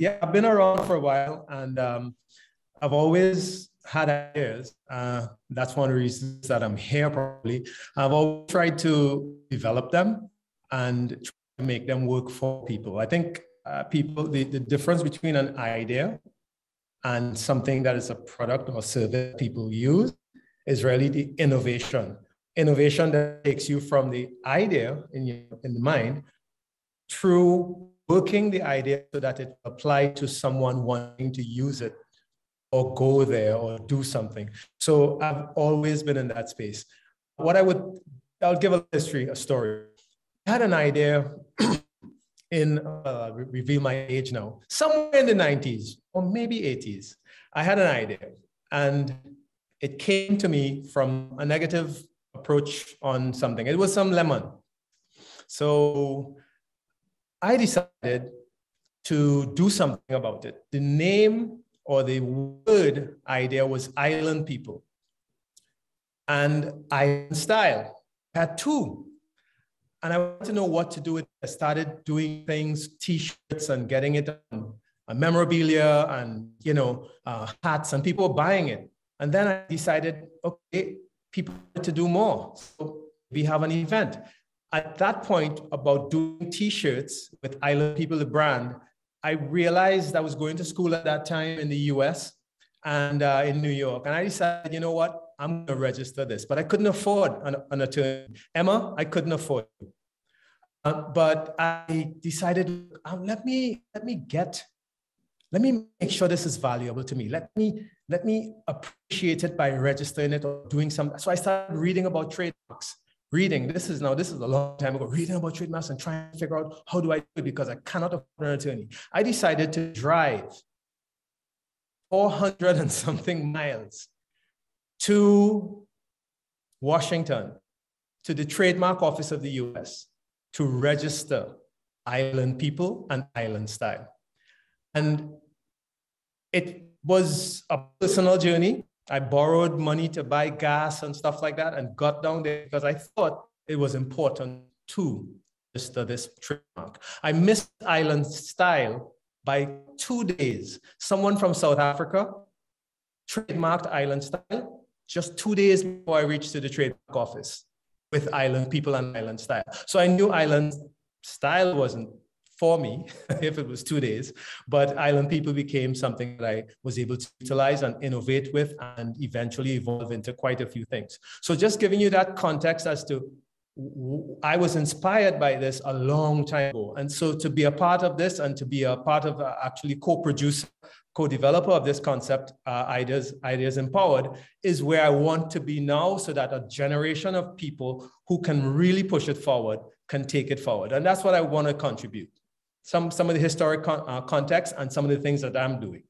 Yeah, I've been around for a while, and I've always had ideas. That's one of the reasons that I'm here, probably. I've always tried to develop them and try to make them work for people. I think the difference between an idea and something that is a product or service people use is really the innovation. Innovation that takes you from the idea in the mind through working the idea so that it applies to someone wanting to use it or go there or do something. So I've always been in that space. I'll give a history, a story. I had an idea reveal my age now, somewhere in the 90s or maybe 80s. I had an idea, and it came to me from a negative approach on something. It was some lemon. So I decided to do something about it. The name or the word idea was Island People and Island Style. I had two. And I wanted to know what to do with it. I started doing things, T-shirts, and getting it on memorabilia and, hats, and people were buying it. And then I decided, okay, people want to do more. So we have an event. At that point, about doing T-shirts with Island People, the brand, I realized I was going to school at that time in the US and in New York. And I decided, you know what, I'm going to register this. But I couldn't afford an attorney. Emma, I couldn't afford it. But I decided, let me make sure this is valuable to me. Let me appreciate it by registering it or doing something. So I started reading about trademarks. This is a long time ago, reading about trademarks and trying to figure out how do I do it because I cannot afford an attorney. I decided to drive 400 and something miles to Washington, to the trademark office of the US to register Island People and Island Style. And it was a personal journey. I borrowed money to buy gas and stuff like that and got down there because I thought it was important to register this trademark. I missed Island Style by 2 days. Someone from South Africa trademarked Island Style just 2 days before I reached to the trademark office with Island People and Island Style. So I knew Island Style wasn't for me if it was 2 days, but Island People became something that I was able to utilize and innovate with and eventually evolve into quite a few things. So just giving you that context as to I was inspired by this a long time ago. And so to be a part of this and to be a part of actually co-producer, co-developer of this concept, Ideas emPowered, is where I want to be now so that a generation of people who can really push it forward can take it forward. And that's what I want to contribute. Some of the historic context and some of the things that I'm doing.